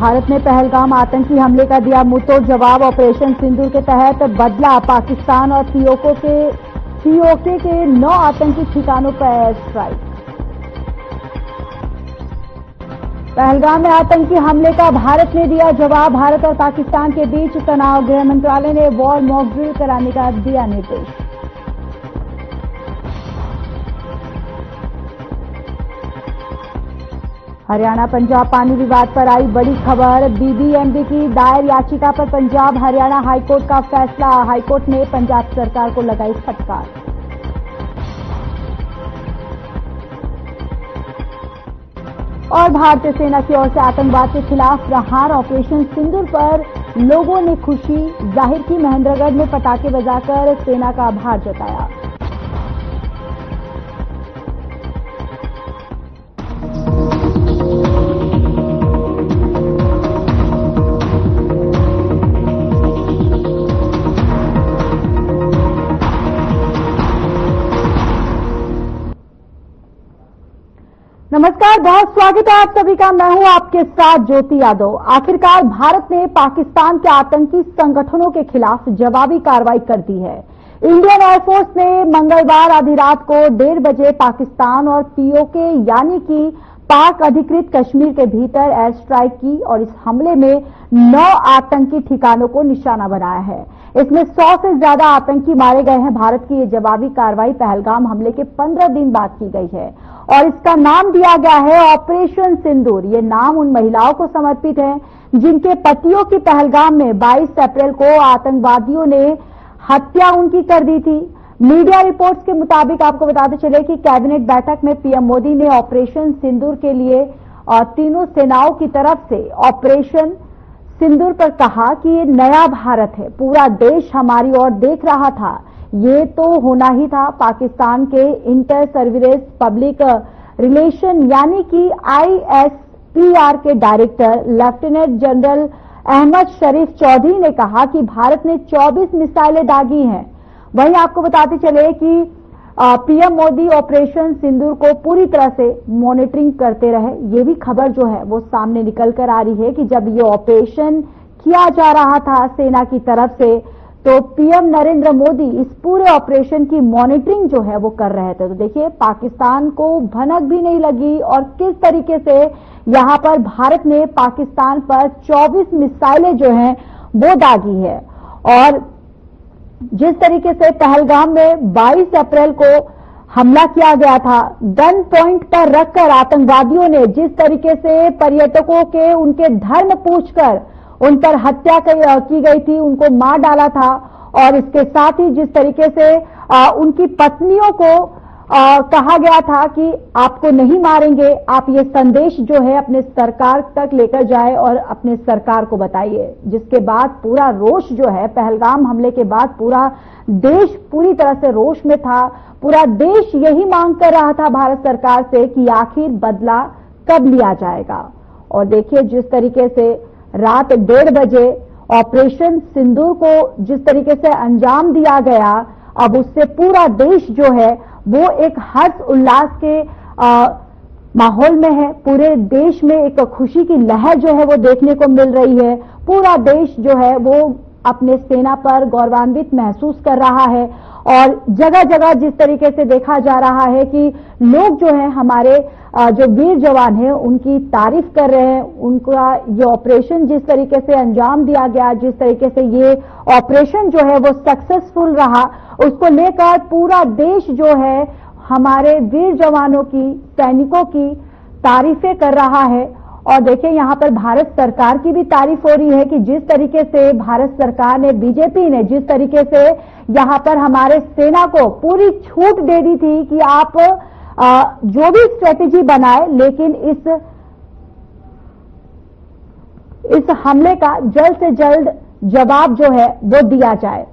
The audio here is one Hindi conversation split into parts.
भारत ने पहलगाम आतंकी हमले का दिया मुंहतोड़ जवाब। ऑपरेशन सिंदूर के तहत बदला पाकिस्तान और पीओके के 9 आतंकी ठिकानों पर एयर स्ट्राइक। पहलगाम में आतंकी हमले का भारत ने दिया जवाब। भारत और पाकिस्तान के बीच तनाव, गृह मंत्रालय ने वॉर मॉक ड्रिल कराने का दिया निर्देश। हरियाणा पंजाब पानी विवाद पर आई बड़ी खबर। बीबीएमबी की दायर याचिका पर पंजाब हरियाणा हाईकोर्ट का फैसला। हाईकोर्ट ने पंजाब सरकार को लगाई फटकार। और भारतीय सेना की ओर से आतंकवाद के खिलाफ प्रहार। ऑपरेशन सिंदूर पर लोगों ने खुशी जाहिर की। महेंद्रगढ़ में पटाखे बजाकर सेना का आभार जताया। नमस्कार, बहुत स्वागत है आप सभी का। मैं हूं आपके साथ ज्योति यादव। आखिरकार भारत ने पाकिस्तान के आतंकी संगठनों के खिलाफ जवाबी कार्रवाई कर दी है। इंडियन एयरफोर्स ने मंगलवार आधी रात को 1:30 बजे पाकिस्तान और पीओके यानी कि पाक अधिकृत कश्मीर के भीतर एयर स्ट्राइक की और इस हमले में 9 आतंकी ठिकानों को निशाना बनाया है। इसमें 100 से ज्यादा आतंकी मारे गए हैं। भारत की ये जवाबी कार्रवाई पहलगाम हमले के 15 दिन बाद की गई है और इसका नाम दिया गया है ऑपरेशन सिंदूर। ये नाम उन महिलाओं को समर्पित है जिनके पतियों की पहलगाम में 22 अप्रैल को आतंकवादियों ने हत्या उनकी कर दी थी। मीडिया रिपोर्ट्स के मुताबिक आपको बताते चले कि कैबिनेट बैठक में पीएम मोदी ने ऑपरेशन सिंदूर के लिए तीनों सेनाओं की तरफ से ऑपरेशन सिंदूर पर कहा कि ये नया भारत है, पूरा देश हमारी ओर देख रहा था, ये तो होना ही था। पाकिस्तान के इंटर सर्विलेंस पब्लिक रिलेशन यानी कि ISPR के डायरेक्टर लेफ्टिनेंट जनरल अहमद शरीफ चौधरी ने कहा कि भारत ने 24 मिसाइलें दागी हैं। वहीं आपको बताते चले कि पीएम मोदी ऑपरेशन सिंदूर को पूरी तरह से मॉनिटरिंग करते रहे। ये भी खबर जो है वो सामने निकल कर आ रही है कि जब ये ऑपरेशन किया जा रहा था सेना की तरफ से तो पीएम नरेंद्र मोदी इस पूरे ऑपरेशन की मॉनिटरिंग जो है वो कर रहे थे। तो देखिए पाकिस्तान को भनक भी नहीं लगी और किस तरीके से यहां पर भारत ने पाकिस्तान पर 24 मिसाइलें जो हैं वो दागी है। और जिस तरीके से पहलगाम में 22 अप्रैल को हमला किया गया था, गन पॉइंट पर रखकर आतंकवादियों ने जिस तरीके से पर्यटकों के उनके धर्म पूछकर उन पर हत्या की गई थी, उनको मार डाला था और इसके साथ ही जिस तरीके से उनकी पत्नियों को कहा गया था कि आपको नहीं मारेंगे, आप ये संदेश जो है अपने सरकार तक लेकर जाए और अपने सरकार को बताइए। जिसके बाद पूरा रोष जो है पहलगाम हमले के बाद पूरा देश पूरी तरह से रोष में था। पूरा देश यही मांग कर रहा था भारत सरकार से कि आखिर बदला कब लिया जाएगा। और देखिए जिस तरीके से रात 1:30 बजे ऑपरेशन सिंदूर को जिस तरीके से अंजाम दिया गया, अब उससे पूरा देश जो है वो एक हर्ष उल्लास के माहौल में है। पूरे देश में एक खुशी की लहर जो है वो देखने को मिल रही है। पूरा देश जो है वो अपने सेना पर गौरवान्वित महसूस कर रहा है और जगह जगह जिस तरीके से देखा जा रहा है कि लोग जो है हमारे जो वीर जवान हैं उनकी तारीफ कर रहे हैं। उनका ये ऑपरेशन जिस तरीके से अंजाम दिया गया, जिस तरीके से ये ऑपरेशन जो है वो सक्सेसफुल रहा, उसको लेकर पूरा देश जो है हमारे वीर जवानों की, सैनिकों की तारीफें कर रहा है। और देखिए यहाँ पर भारत सरकार की भी तारीफ हो रही है कि जिस तरीके से भारत सरकार ने, बीजेपी ने जिस तरीके से यहाँ पर हमारे सेना को पूरी छूट दे दी थी कि आप जो भी स्ट्रेटेजी बनाए लेकिन इस हमले का जल्द से जल्द जवाब जो है वो दिया जाए।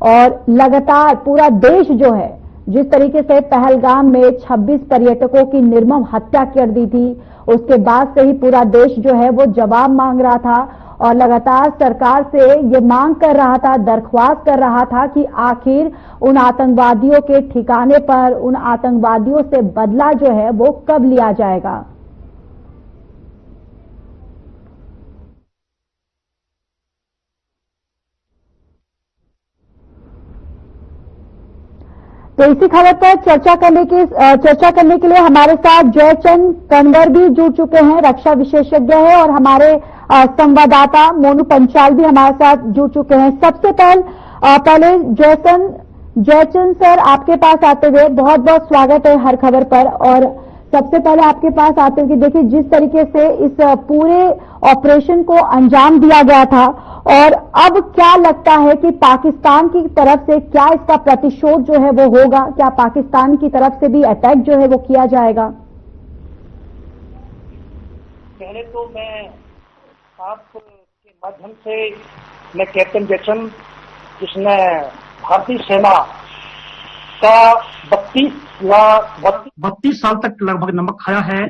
और लगातार पूरा देश जो है जिस तरीके से पहलगाम में 26 पर्यटकों की निर्मम हत्या कर दी थी, उसके बाद से ही पूरा देश जो है वो जवाब मांग रहा था और लगातार सरकार से ये मांग कर रहा था, दरख्वास्त कर रहा था कि आखिर उन आतंकवादियों के ठिकाने पर, उन आतंकवादियों से बदला जो है वो कब लिया जाएगा। तो इसी खबर पर चर्चा करने के लिए हमारे साथ जयचंद कनवर भी जुड़ चुके हैं, रक्षा विशेषज्ञ है, और हमारे संवाददाता मोनू पंचाल भी हमारे साथ जुड़ चुके हैं। सबसे पहले जयचंद सर, आपके पास आते हुए बहुत बहुत स्वागत है हर खबर पर। और सबसे पहले आपके पास आते हुए देखिए, जिस तरीके से इस पूरे ऑपरेशन को अंजाम दिया गया था, और अब क्या लगता है कि पाकिस्तान की तरफ से क्या इसका प्रतिशोध जो है वो होगा? क्या पाकिस्तान की तरफ से भी अटैक जो है वो किया जाएगा? पहले तो मैं आपके माध्यम से मैं कैप्टन जयचंद, जिसने भारतीय सेना का 32 साल तक लगभग नमक खाया है,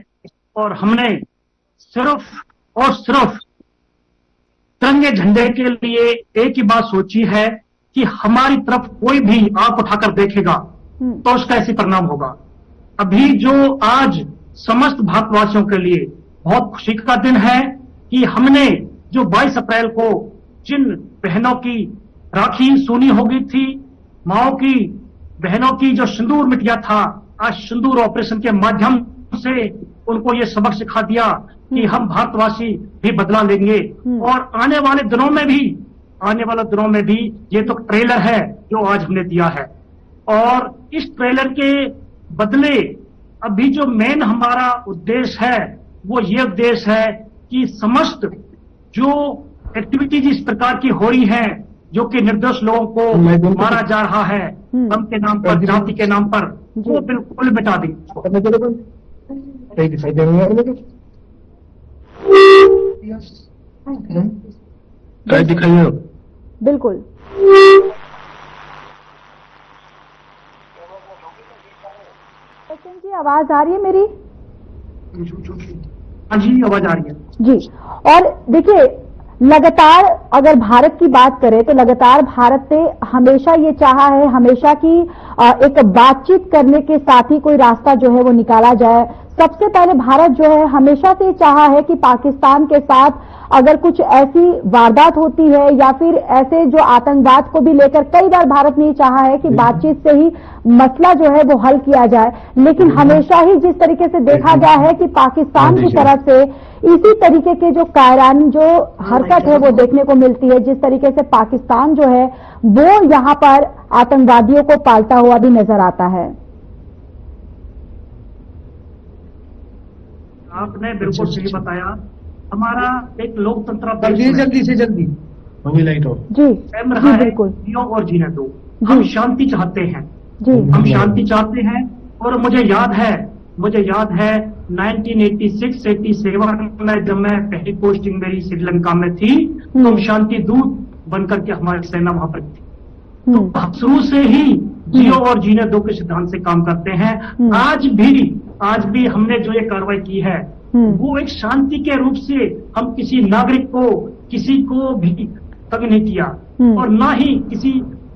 और हमने सिर्फ और सिर्फ तिरंगे झंडे के लिए एक ही बात सोची है कि हमारी तरफ कोई भी आंख उठाकर देखेगा तो उसका ऐसी परिणाम होगा। अभी जो आज समस्त भारतवासियों के लिए बहुत खुशी का दिन है कि हमने जो 22 अप्रैल को जिन बहनों की राखी सूनी हो गई थी, माओ की बहनों की जो सिंदूर मिट गया था, आज सिंदूर ऑपरेशन के माध्यम से उनको ये सबक सिखा दिया कि हम भारतवासी भी बदला लेंगे। और आने वाले दिनों में भी ये तो ट्रेलर है जो आज हमने दिया है, और इस ट्रेलर के बदले अभी जो मेन हमारा उद्देश्य है वो ये उद्देश्य है कि समस्त जो एक्टिविटीज इस प्रकार की हो रही हैं, जो कि निर्दोष लोगों को मारा जा रहा है धर्म के नाम पर, जाति के नाम पर, वो बिल्कुल मिटा देंगे। दिखाइए बिल्कुल। जी, आवाज आ रही है मेरी? हाँ जी, आवाज आ रही है जी। और देखिए, लगातार अगर भारत की बात करें तो लगातार भारत ने हमेशा ये चाहा है, हमेशा की एक बातचीत करने के साथ ही कोई रास्ता जो है वो निकाला जाए। सबसे पहले भारत जो है हमेशा से चाहा है कि पाकिस्तान के साथ अगर कुछ ऐसी वारदात होती है या फिर ऐसे जो आतंकवाद को भी लेकर कई बार भारत ने चाहा है कि बातचीत से ही मसला जो है वो हल किया जाए, लेकिन हमेशा ही जिस तरीके से देखा गया है कि पाकिस्तान की तरफ से इसी तरीके के जो कायरानी जो हरकत है वो देखने को मिलती है, जिस तरीके से पाकिस्तान जो है वो यहां पर आतंकवादियों को पालता हुआ भी नजर आता है। आपने बिल्कुल सही बताया। हमारा एक लोकतंत्र जल्दी से जल्दी लाइट हो जी, रहा है, जियो और जीने दो। हम शांति चाहते हैं जी, हम शांति चाहते हैं। और मुझे याद है 1986-87 में जब मैं पहली पोस्टिंग मेरी श्रीलंका में थी, तो हम शांति दूत बनकर के हमारी सेना वहां पर थी। तो हम शुरू से ही जियो और जीने दो के सिद्धांत से काम करते हैं। आज भी हमने जो ये कार्रवाई की है वो एक शांति के रूप से, हम किसी नागरिक को, किसी को भी तंग नहीं किया और ना ही किसी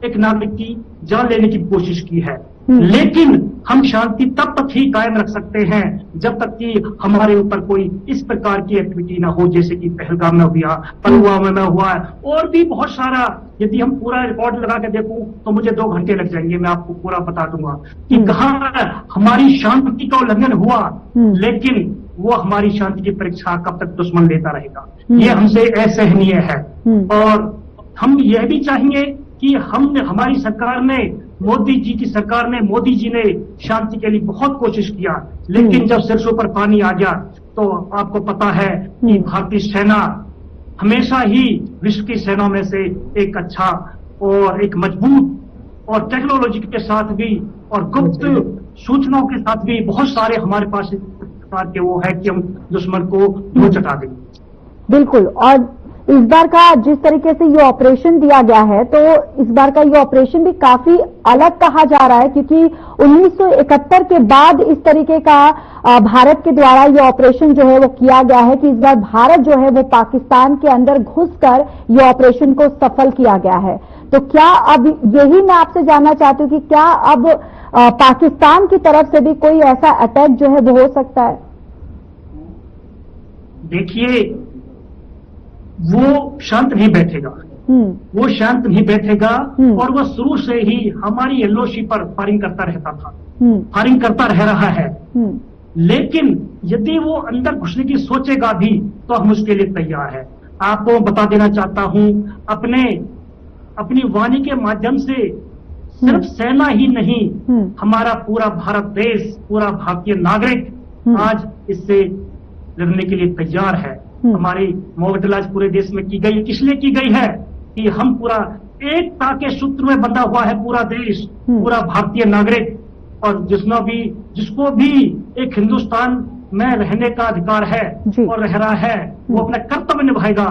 एक नागरिक की जान लेने की कोशिश की है। लेकिन हम शांति तब तक ही कायम रख सकते हैं जब तक कि हमारे ऊपर कोई इस प्रकार की एक्टिविटी ना हो, जैसे कि पहलगाम में हुआ, पुलवामा में हुआ, और भी बहुत सारा। यदि हम पूरा रिकॉर्ड लगा के देखूं तो मुझे 2 घंटे लग जाएंगे। मैं आपको पूरा बता दूंगा कि कहाँ हमारी शांति का उल्लंघन हुआ, लेकिन वो हमारी शांति की परीक्षा कब तक दुश्मन लेता रहेगा, ये हमसे असहनीय है। और हम यह भी चाहेंगे कि हमारी सरकार ने, मोदी जी ने शांति के लिए बहुत कोशिश किया, लेकिन जब सिरसों पर पानी आ गया तो आपको पता है कि भारतीय सेना हमेशा ही विश्व की सेनाओं में से एक अच्छा और एक मजबूत और टेक्नोलॉजी के साथ भी और गुप्त सूचनाओं के साथ भी बहुत सारे हमारे पास के वो है कि हम दुश्मन को धो चटा देंगे। बिल्कुल। और इस बार का जिस तरीके से ये ऑपरेशन दिया गया है, तो इस बार का ये ऑपरेशन भी काफी अलग कहा जा रहा है, क्योंकि 1971 के बाद इस तरीके का भारत के द्वारा ये ऑपरेशन जो है वो किया गया है कि इस बार भारत जो है वो पाकिस्तान के अंदर घुसकर ये ऑपरेशन को सफल किया गया है। तो क्या अब यही मैं आपसे जानना चाहती हूँ कि क्या अब पाकिस्तान की तरफ से भी कोई ऐसा अटैक जो है वो हो सकता है? देखिए, वो शांत नहीं बैठेगा। वो शांत नहीं बैठेगा और वो शुरू से ही हमारी एलओसी पर फायरिंग करता रहता था, फायरिंग करता रह रहा है। लेकिन यदि वो अंदर घुसने की सोचेगा भी तो हम उसके लिए तैयार है। आपको बता देना चाहता हूं, अपनी वाणी के माध्यम से सिर्फ सेना ही नहीं, हमारा पूरा भारत देश, पूरा भारतीय नागरिक आज इससे लड़ने के लिए तैयार है। हमारी मॉक ड्रिल आज पूरे देश में की गई, किस लिए की गई है कि हम पूरा एकता के सूत्र में बंधा हुआ है पूरा देश, पूरा भारतीय नागरिक, और जिसको भी एक हिंदुस्तान में रहने का अधिकार है और रह रहा है, वो अपना कर्तव्य निभाएगा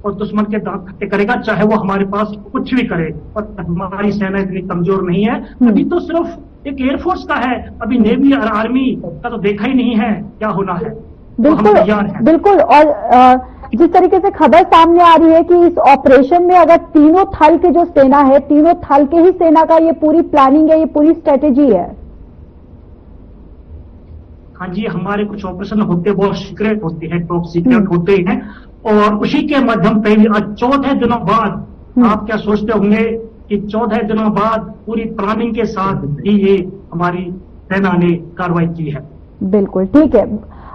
और दुश्मन के दांत खट्टे करेगा, चाहे वो हमारे पास कुछ भी करे। और हमारी सेना इतनी कमजोर नहीं है, अभी तो सिर्फ एक एयरफोर्स का है, अभी नेवी और आर्मी का तो देखा ही नहीं है क्या होना है। बिल्कुल। और जिस तरीके से खबर सामने आ रही है कि इस ऑपरेशन में अगर तीनों थल के जो सेना है, तीनों थल के ही सेना का ये पूरी प्लानिंग है, ये पूरी स्ट्रेटेजी है। हाँ जी, हमारे कुछ ऑपरेशन होते बहुत सीक्रेट होते हैं, टॉप सीक्रेट होते हैं, और उसी के माध्यम पे आज 14 दिनों बाद आप क्या सोचते होंगे कि 14 दिनों बाद पूरी प्लानिंग के साथ ही ये हमारी सेना ने कार्रवाई की है। बिल्कुल ठीक है,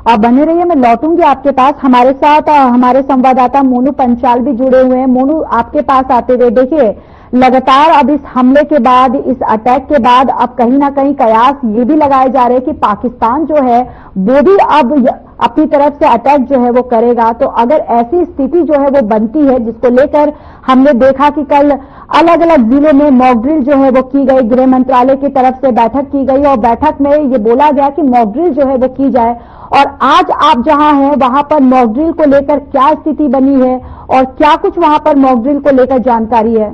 आप बने रहिए, मैं लौटूंगी आपके पास। हमारे साथ हमारे संवाददाता मोनू पंचाल भी जुड़े हुए हैं। मोनू, आपके पास आते हुए देखिए, लगातार अब इस हमले के बाद, इस अटैक के बाद अब कहीं ना कहीं कयास ये भी लगाए जा रहे हैं कि पाकिस्तान जो है वो भी अब अपनी तरफ से अटैक जो है वो करेगा। तो अगर ऐसी स्थिति जो है वो बनती है, जिसको लेकर हमने देखा कि कल अलग अलग जिलों में मॉक ड्रिल जो है वो की गई, गृह मंत्रालय की तरफ से बैठक की गई और बैठक में ये बोला गया कि मॉक ड्रिल जो है वो की जाए, और आज आप जहां हैं वहां पर मॉक ड्रिल को लेकर क्या स्थिति बनी है और क्या कुछ वहां पर मॉक ड्रिल को लेकर जानकारी है?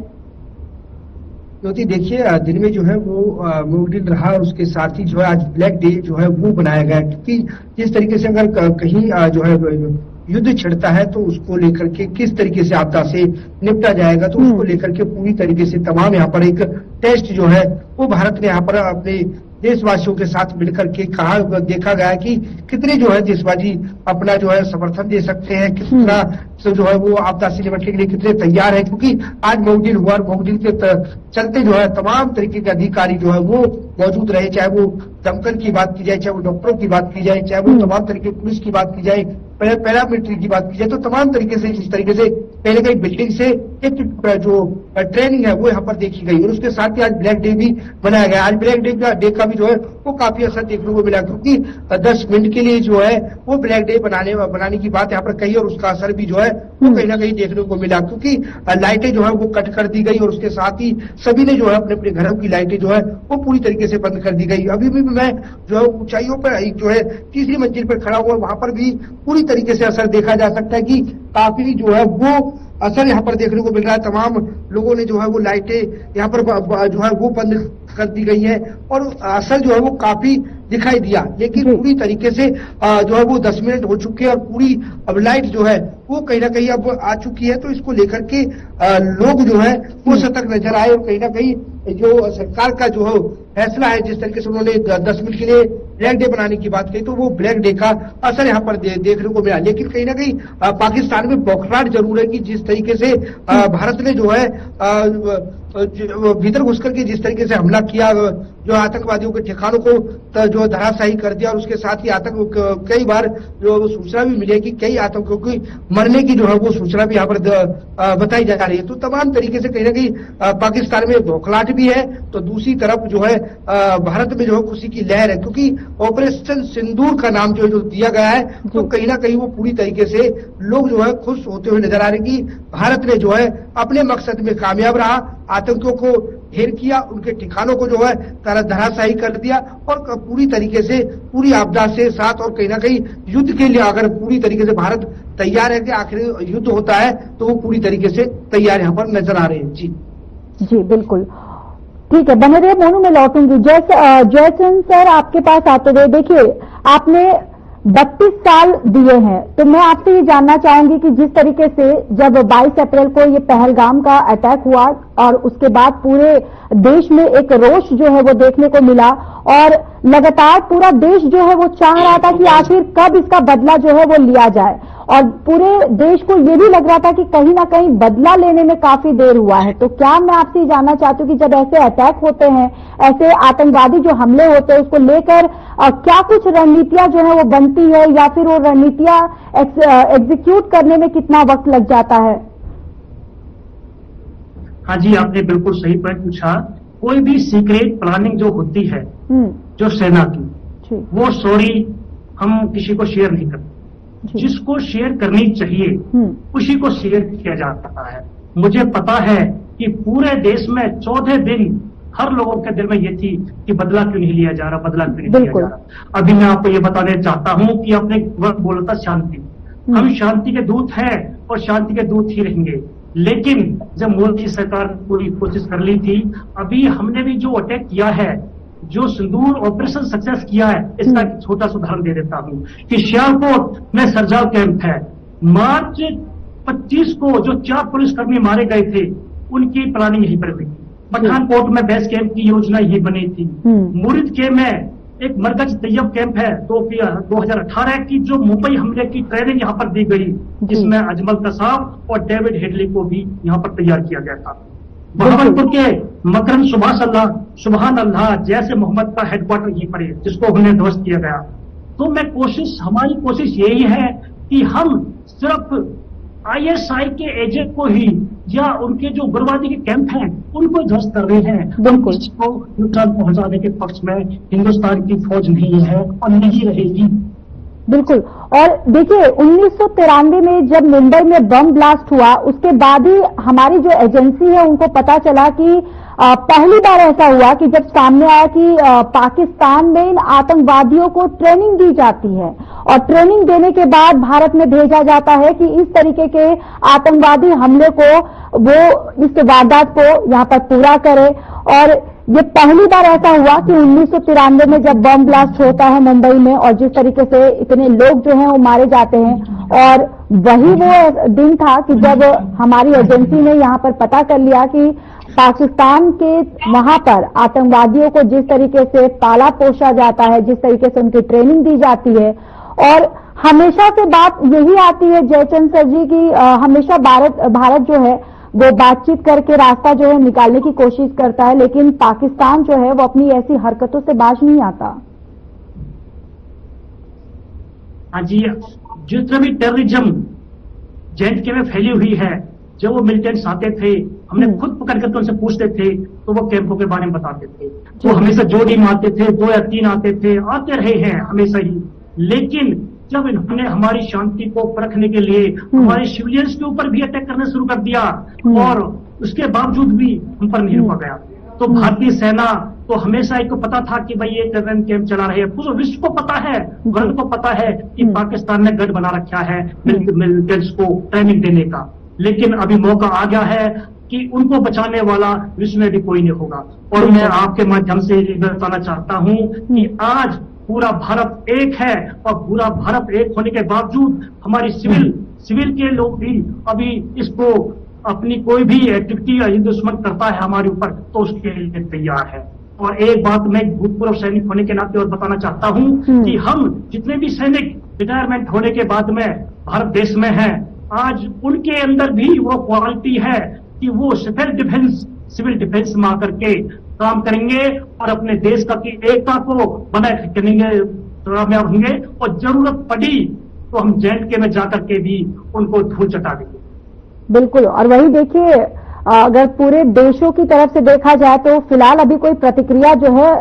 ज्योति, देखिए, दिन में जो है वो मॉक ड्रिल रहा और उसके साथ ही जो है आज ब्लैक डे जो है वो बनाया गया, क्योंकि जिस तरीके से अगर कहीं जो है युद्ध छिड़ता है तो उसको लेकर के किस तरीके से आपदा से निपटा जाएगा, तो उसको लेकर के पूरी तरीके से तमाम यहाँ पर एक टेस्ट जो है वो भारत ने यहाँ पर अपने देशवासियों के साथ मिलकर के कहा, देखा गया कि कितने जो है देशवासी अपना जो है समर्थन दे सकते हैं, कितना जो है वो आपदा से निपटने के लिए कितने तैयार है। क्योंकि आज मॉक ड्रिल हुआ और मॉक ड्रिल के चलते जो है तमाम तरीके के अधिकारी जो है वो मौजूद रहे, चाहे वो दमकल की बात की जाए, चाहे वो डॉक्टरों की बात की जाए, चाहे वो तमाम तरीके पुलिस की बात की जाए, पैरामिलिट्री की बात की जाए, तो तमाम तरीके से जिस तरीके से पहले कई बिल्डिंग से एक जो ट्रेनिंग है वो यहाँ पर देखी गई, और उसके साथ ही आज ब्लैक डे भी मनाया गया। आज ब्लैक डे का भी जो है वो काफी असर देखने को मिला, क्योंकि 10 मिनट के लिए जो है वो ब्लैक डे बनाने की बात यहाँ पर कही, और उसका असर भी जो है वो कहीं ना कहीं देखने को मिला, क्योंकि लाइटें जो है वो कट कर दी गई और उसके साथ ही सभी ने जो है अपने अपने घरों की लाइटें जो है वो पूरी तरीके से बंद कर दी गई। अभी भी मैं जो है ऊंचाइयों पर जो है तीसरी मंजिल पर खड़ा हुआ, वहां पर भी पूरी तरीके से असर देखा जा सकता है कि काफी जो है वो असर यहाँ पर देखने को मिल रहा है। तमाम लोगों ने जो है वो लाइटें यहाँ पर जो है वो बंद कर दी गई है और असर जो है वो काफी दिखाई दिया, लेकिन पूरी तरीके से जो है वो 10 मिनट हो चुके हैं और पूरी अब लाइट जो है वो कहीं ना कहीं अब आ चुकी है। तो इसको लेकर के लोग जो है वो सतर्क नजर आए और कहीं ना कहीं जो सरकार का जो फैसला है, जिस तरीके से उन्होंने 10 मिनट के लिए ब्लैक डे बनाने की बात कही, तो वो ब्लैक डे का असर यहाँ पर देखने को मिला। लेकिन कहीं ना कहीं पाकिस्तान में बौखलाहट जरूर है कि जिस तरीके से भारत ने जो है भीतर घुस करके जिस तरीके से हमला किया, जो आतंकवादियों के ठिकानों को जो धराशायी कर दिया, और उसके साथ ही कई बार जो सूचना भी मिली है कि कई आतंकियों की मरने की जो है वो सूचना भी यहाँ पर बताई जा रही है। तो तमाम तरीके से कहीं ना कहीं पाकिस्तान में बौखलाहट भी है, तो दूसरी तरफ जो है भारत में जो है खुशी की लहर है, क्योंकि ऑपरेशन सिंदूर का नाम जो दिया गया है, तो कहीं ना कहीं वो पूरी तरीके से लोग जो है खुश होते हुए नजर आ रहे कि भारत ने जो है अपने मकसद में कामयाब रहा, आतंकियों को ढेर किया, उनके ठिकानों को जो है धराशायी कर दिया और पूरी तरीके से पूरी आपदा से साथ, और कहीं ना कहीं युद्ध के लिए अगर पूरी तरीके से भारत तैयार है कि आखिर युद्ध होता है तो वो पूरी तरीके से तैयार यहाँ पर नजर आ रहे हैं। जी बिल्कुल ठीक है, बने रहिए मोनू, मैं लौटूंगी। जयचंद सर, आपके पास आते हुए देखिए, आपने 32 साल दिए हैं, तो मैं आपसे ये जानना चाहूंगी कि जिस तरीके से जब 22 अप्रैल को ये पहलगाम का अटैक हुआ और उसके बाद पूरे देश में एक रोष जो है वो देखने को मिला और लगातार पूरा देश जो है वो चाह रहा था कि आखिर कब इसका बदला जो है वो लिया जाए, और पूरे देश को ये भी लग रहा था कि कहीं ना कहीं बदला लेने में काफी देर हुआ है। तो क्या मैं आपसे जानना चाहती हूँ कि जब ऐसे अटैक होते हैं, ऐसे आतंकवादी जो हमले होते हैं, उसको लेकर क्या कुछ रणनीतियां जो है वो बनती है, या फिर वो रणनीतियां एग्जीक्यूट करने में कितना वक्त लग जाता है? हाँ जी, आपने बिल्कुल सही पॉइंट पूछा। कोई भी सीक्रेट प्लानिंग जो होती है जो सेना की, वो सॉरी हम किसी को शेयर नहीं करते। जिसको शेयर करनी चाहिए उसी को शेयर किया जाता है। मुझे पता है कि पूरे देश में 14 दिन हर लोगों के दिल में ये थी कि बदला क्यों नहीं लिया जा रहा, बदला क्यों नहीं लिया जा रहा। अभी मैं आपको ये बताने चाहता हूं कि आपने वक्त बोला था शांति, हम शांति के दूत हैं और शांति के दूत ही रहेंगे। लेकिन जब मोदी सरकार ने पूरी कोशिश कर ली थी, अभी हमने भी जो अटैक किया है, जो सिंदूर ऑपरेशन सक्सेस किया है, इसका एक छोटा सा उदाहरण दे देता हूं कि सियालकोट में सरजाल कैंप है। मार्च 25 को जो 4 पुलिसकर्मी मारे गए थे, उनकी प्लानिंग यहीं पर हुई थी। पठानकोट में बेस कैंप की योजना यही बनी थी। मुरिद के में एक मरकज तैयब कैंप है, तो 2018 की जो मुंबई हमले की ट्रेनिंग यहाँ पर दी गई, जिसमें अजमल कसाब और डेविड हेडली को भी यहाँ पर तैयार किया गया था। बहावलपुर के मकरम सुबहान अल्लाह जैसे मोहम्मद का हेडक्वार्टर यहीं पर है, जिसको हमने ध्वस्त किया गया। तो हमारी कोशिश यही है कि हम सिर्फ ISI के एजेंट को ही या उनके जो उग्रवादी के कैंप हैं उनको ध्वस्त कर रहे हैं। बिल्कुल, इसको नुकसान पहुंचाने के पक्ष में हिंदुस्तान की फौज नहीं है और नहीं रहेगी। बिल्कुल। और देखिए 1993 में जब मुंबई में बम ब्लास्ट हुआ, उसके बाद ही हमारी जो एजेंसी है उनको पता चला कि पहली बार ऐसा हुआ कि जब सामने आया कि पाकिस्तान में इन आतंकवादियों को ट्रेनिंग दी जाती है और ट्रेनिंग देने के बाद भारत में भेजा जाता है कि इस तरीके के आतंकवादी हमले को वो इस वारदात को यहाँ पर पूरा करे। और ये पहली बार ऐसा हुआ कि 1993 में जब बम ब्लास्ट होता है मुंबई में और जिस तरीके से इतने लोग जो हैं वो मारे जाते हैं, और वही वो दिन था कि जब हमारी एजेंसी ने यहाँ पर पता कर लिया कि पाकिस्तान के वहां पर आतंकवादियों को जिस तरीके से पाला पोसा जाता है, जिस तरीके से उनकी ट्रेनिंग दी जाती है। और हमेशा से बात यही आती है जयचंद सर जी की, हमेशा भारत जो है वो बातचीत करके रास्ता जो है निकालने की कोशिश करता है, लेकिन पाकिस्तान जो है वो अपनी ऐसी हरकतों से बाज नहीं आता। हाँ जी, जितना भी टेररिज्म JNK में फैली हुई है, जब वो मिलिटेंट्स आते थे, हमने खुद पकड़ कर उनसे पूछते थे तो वो कैंपों के बारे में बताते थे। वो हमेशा 2 टीम आते थे, 2 या 3 आते थे, आते रहे हैं हमेशा ही। लेकिन जब इन्होंने हमारी शांति को परखने के लिए हमारे सिविलियंस के ऊपर भी अटैक करना शुरू कर दिया और उसके बावजूद भी हम पर नहीं रुका गया, तो भारतीय सेना तो हमेशा एक को पता था कि भाई ये टेरर कैंप चला रहे हैं। पूरे विश्व को पता है, वर्ल्ड को पता है कि पाकिस्तान ने गढ़ बना रखा है मिलिटेंट्स को ट्रेनिंग देने का। लेकिन अभी मौका आ गया है कि उनको बचाने वाला विश्व में भी कोई नहीं होगा। और मैं आपके माध्यम से ये बताना चाहता हूं कि आज पूरा भारत एक है, और पूरा भारत एक होने के बावजूद हमारी सिविल के लोग भी अभी इसको अपनी कोई भी एक्टिविटी या दुश्मन करता है हमारे ऊपर तो उसके लिए तैयार है। और एक बात मैं भूतपूर्व सैनिक होने के नाते और बताना चाहता हूं कि हम जितने भी सैनिक रिटायरमेंट होने के बाद में भारत देश में हैं, आज उनके अंदर भी वो क्वालिटी है कि वो सिविल डिफेंस में आकर के काम करेंगे और अपने देश का की एकता को बनाए रखेंगे, कामयाब होंगे। और जरूरत पड़ी तो हम JNK में जाकर के भी उनको धूल चटा देंगे। बिल्कुल। और वही देखिए, अगर पूरे देशों की तरफ से देखा जाए तो फिलहाल अभी कोई प्रतिक्रिया जो है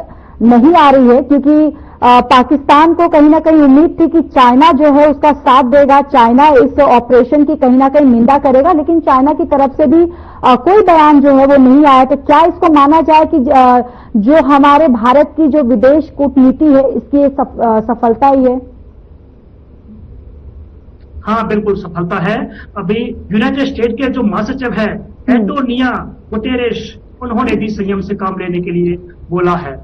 नहीं आ रही है, क्योंकि पाकिस्तान को कहीं ना कहीं उम्मीद थी कि चाइना जो है उसका साथ देगा, चाइना इस ऑपरेशन की कहीं ना कहीं निंदा करेगा, लेकिन चाइना की तरफ से भी कोई बयान जो है वो नहीं आया। तो क्या इसको माना जाए कि जो हमारे भारत की जो विदेश कूटनीति है इसकी सफलता ही है? हाँ, बिल्कुल सफलता है। अभी यूनाइटेड स्टेट के जो महासचिव है एंटोनियो गुटेरेस, उन्होंने भी संयम से काम लेने के लिए बोला है।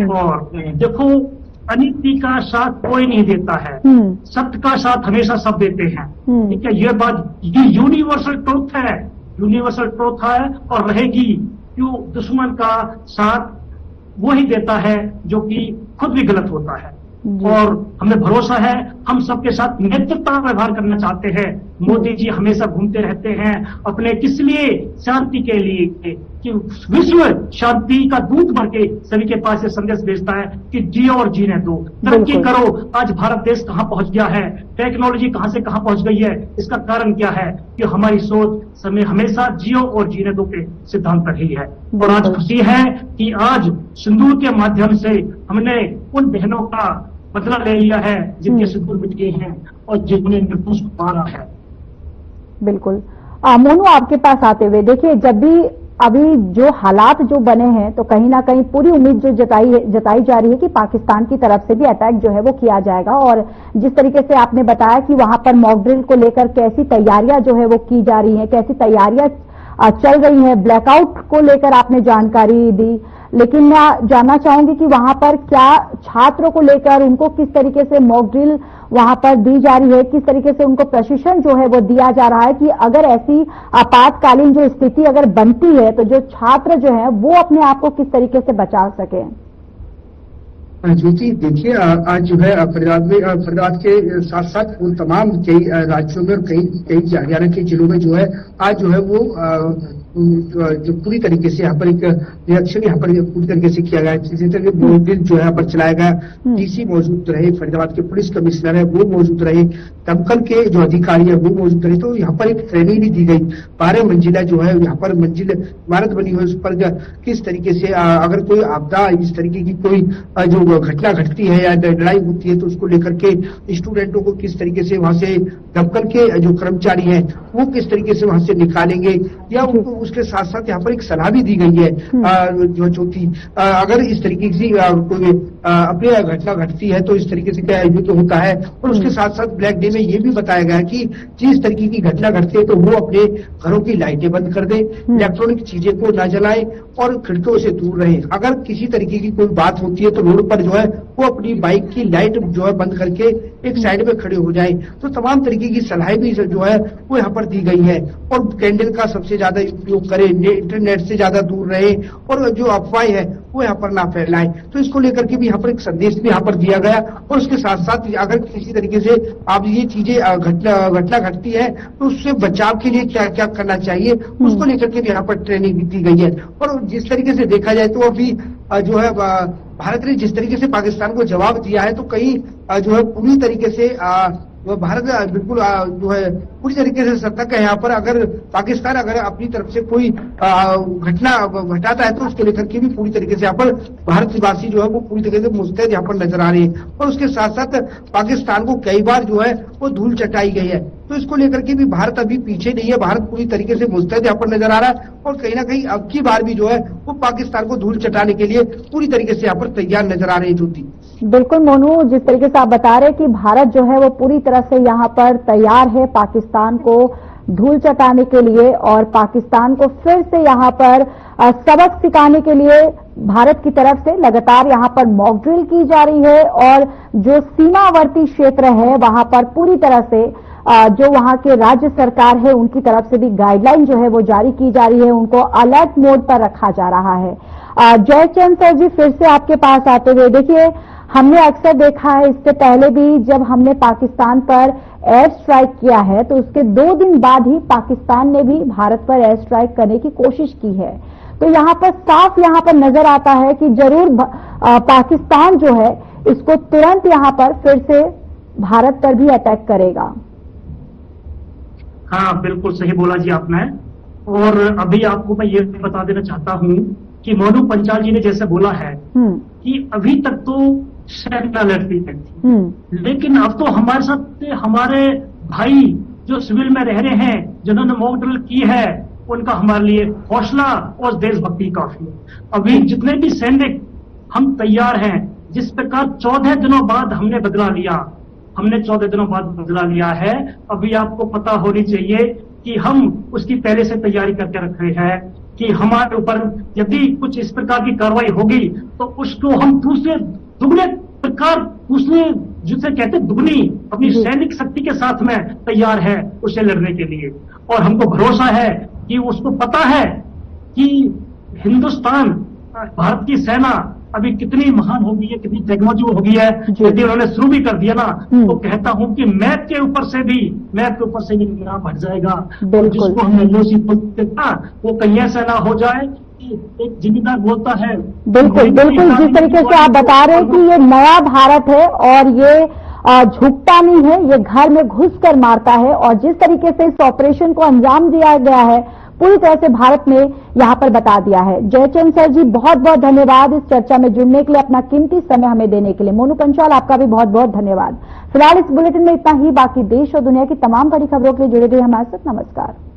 और देखो, अनीति का साथ कोई नहीं देता है, सत्य का साथ हमेशा सब देते हैं। ठीक है, ये बात ये यूनिवर्सल ट्रूथ है, यूनिवर्सल ट्रूथ है और रहेगी। क्यों? दुश्मन का साथ वो ही देता है जो कि खुद भी गलत होता है। और हमें भरोसा है, हम सबके साथ नेतृत्व व्यवहार करना चाहते हैं। मोदी जी हमेशा घूमते रहते हैं अपने किस लिए, शांति के लिए, कि विश्व शांति का दूत बन के सभी के पास ये संदेश भेजता है कि जियो और जीने दो, तरक्की करो। आज भारत देश कहां पहुंच गया है, टेक्नोलॉजी कहां से कहां पहुंच गई है, इसका कारण क्या है कि हमारी सोच समय हमेशा जियो और जीने दो के सिद्धांत पर ही है। और आज खुशी है कि आज सिंदूर के माध्यम से हमने उन बहनों का बदला ले लिया है जिनके सिंदूर मिट गए हैं और जिन्होंने निर्दोष को मारा है। बिल्कुल। मोनू, आपके पास आते हुए देखिए, जब भी अभी जो हालात जो बने हैं तो कहीं ना कहीं पूरी उम्मीद जो जताई जा रही है कि पाकिस्तान की तरफ से भी अटैक जो है वो किया जाएगा। और जिस तरीके से आपने बताया कि वहां पर मॉक ड्रिल को लेकर कैसी तैयारियां जो है वो की जा रही हैं, कैसी तैयारियां चल रही हैं, ब्लैकआउट को लेकर आपने जानकारी दी, लेकिन मैं जानना चाहूंगी कि वहां पर क्या छात्रों को लेकर उनको किस तरीके से मॉक ड्रिल वहां पर दी जा रही है, किस तरीके से उनको प्रशिक्षण जो है वो दिया जा रहा है कि अगर ऐसी आपातकालीन जो स्थिति अगर बनती है तो जो छात्र जो है वो अपने आप को किस तरीके से बचा सके। ज्योति, देखिए आज जो है फरीदाबाद के साथ साथ उन तमाम कई राज्यों में और कई हरियाणा के जिलों में जो है आज जो है वो जो पूरी तरीके से यहाँ पर एक रिएक्शन यहाँ पर पूरी तरीके से किया गया है। जिस तरह मॉक ड्रिल जो है यहाँ पर चलाया गया, डीसी मौजूद रहे, फरीदाबाद के पुलिस कमिश्नर है वो मौजूद रहे, दमकल के जो अधिकारी है वो मौजूद रहे। तो यहाँ पर एक ट्रेनिंग भी दी गई। 12 मंजिला जो है यहाँ पर मंजिल इमारत बनी हुई, उस पर किस तरीके से अगर कोई आपदा इस तरीके की कोई जो घटना घटती है या लड़ाई होती है तो उसको लेकर के स्टूडेंटों को किस तरीके से वहां से दमकल के जो कर्मचारी हैं वो किस तरीके से वहां से निकालेंगे, या उनको उसके साथ साथ यहाँ पर एक सलाह भी दी गई है जो थी अगर इस तरीके से कोई अपनी घटना घटती है तो इस तरीके से क्या युद्ध होता है। और उसके साथ साथ ब्लैक डे में ये भी बताया गया कि जिस तरीके की घटना घटती है तो वो अपने घरों की लाइटें बंद कर दें, इलेक्ट्रॉनिक चीजें को न जलाएं और खिड़कियों से दूर रहें। अगर किसी तरीके की कोई बात होती है तो रोड पर जो है वो अपनी बाइक की लाइट जो है बंद करके एक साइड में खड़े हो जाएं। तो तमाम तरीके की सलाहें भी जो है वो यहाँ पर दी गई है। और कैंडल का सबसे ज्यादा उपयोग करें, इंटरनेट से ज्यादा दूर रहे और जो अफवाहें है वो यहाँ पर ना फैलाएं। तो इसको लेकर के भी यहाँ पर एक संदेश भी यहाँ पर दिया गया। और उसके साथ साथ अगर किसी तरीके से आप ये चीजें घटना घटती है तो उससे बचाव के लिए क्या क्या करना चाहिए उसको लेकर के भी यहाँ पर ट्रेनिंग भी दी गई है। और जिस तरीके से देखा जाए तो अभी जो है भारत ने जिस तरीके से पाकिस्तान को जवाब दिया है तो कहीं जो है पूरी तरीके से वह भारत बिल्कुल जो है पूरी तरीके से सतर्क है यहाँ पर। अगर पाकिस्तान अगर अपनी तरफ से कोई घटना घटाता है तो उसको लेकर के भी पूरी तरीके से यहाँ पर भारतवासी जो है वो पूरी तरीके से मुस्तैद यहाँ पर नजर आ रहे हैं। और उसके साथ साथ पाकिस्तान को कई बार जो है वो धूल चटाई गई है, तो इसको लेकर के भी भारत अभी पीछे नहीं है। भारत पूरी तरीके से मुस्तैद यहाँ पर नजर आ रहा है और कहीं ना कहीं अब की बार भी जो है वो पाकिस्तान को धूल चटाने के लिए पूरी तरीके से यहाँ पर तैयार नजर आ रही है। ज्योति, बिल्कुल मोनू, जिस तरीके से आप बता रहे हैं कि भारत जो है वो पूरी तरह से यहाँ पर तैयार है पाकिस्तान को धूल चटाने के लिए और पाकिस्तान को फिर से यहाँ पर सबक सिखाने के लिए भारत की तरफ से लगातार यहाँ पर मॉक ड्रिल की जा रही है। और जो सीमावर्ती क्षेत्र है वहां पर पूरी तरह से जो वहां के राज्य सरकार है उनकी तरफ से भी गाइडलाइन जो है वो जारी की जा रही है, उनको अलर्ट मोड पर रखा जा रहा है। जयचंद सर जी, फिर से आपके पास आते हुए देखिए, हमने अक्सर देखा है इससे पहले भी जब हमने पाकिस्तान पर एयर स्ट्राइक किया है तो उसके 2 दिन बाद ही पाकिस्तान ने भी भारत पर एयर स्ट्राइक करने की कोशिश की है। तो यहाँ पर साफ यहाँ पर नजर आता है कि जरूर पाकिस्तान जो है इसको तुरंत यहाँ पर फिर से भारत पर भी अटैक करेगा। हाँ, बिल्कुल सही बोला जी आपने। और अभी आपको मैं ये बता देना चाहता हूँ कि मोनू पंचाल जी ने जैसे बोला है कि अभी तक तो सेना अलर्ट भी थी, लेकिन अब तो हमारे साथ हमारे भाई जो सिविल में रह रहे हैं जिन्होंने मॉक ड्रिल की है उनका हमारे लिए हौसला और देशभक्ति काफी है। अभी जितने भी सैनिक हम तैयार हैं, जिस प्रकार 14 दिनों बाद हमने बदला लिया, हमने 14 दिनों बाद बदला लिया है। अभी आपको पता होनी चाहिए कि हम उसकी पहले से तैयारी करके रख रहे हैं कि हमारे ऊपर यदि कुछ इस प्रकार की कार्रवाई होगी तो उसको हम दूसरे दुगने प्रकार उसने जिसे कहते दुगनी अपनी सैनिक शक्ति के साथ में तैयार है उसे लड़ने के लिए। और हमको भरोसा है कि उसको पता है कि हिंदुस्तान, भारत की सेना अभी कितनी महान हो गई है, कितनी टेक्नोलॉजी हो गई है। जी। यदि उन्होंने शुरू भी कर दिया ना, तो हम्म। कहता हूं कि मैप के ऊपर से भी निगाह बढ़ जाएगा। और बिल्कुल। जिसको हमने लोसी बोलते ना, वो कहीं ऐसा ना हो जाए कि एक जिम्मेदार बोलता है। बिल्कुल बिल्कुल, जिस तरीके से आप बता रहे हैं कि ये नया भारत है और ये झुकता नहीं है, ये घर में घुसकर मारता है, और जिस तरीके से इस ऑपरेशन को अंजाम दिया गया है पूरी तरह से भारत ने यहां पर बता दिया है। जयचंद सर जी, बहुत बहुत धन्यवाद इस चर्चा में जुड़ने के लिए, अपना कीमती समय हमें देने के लिए। मोनू पंचाल, आपका भी बहुत बहुत धन्यवाद। फिलहाल इस बुलेटिन में इतना ही। बाकी देश और दुनिया की तमाम बड़ी खबरों के लिए जुड़े रहिए हमारे साथ। नमस्कार।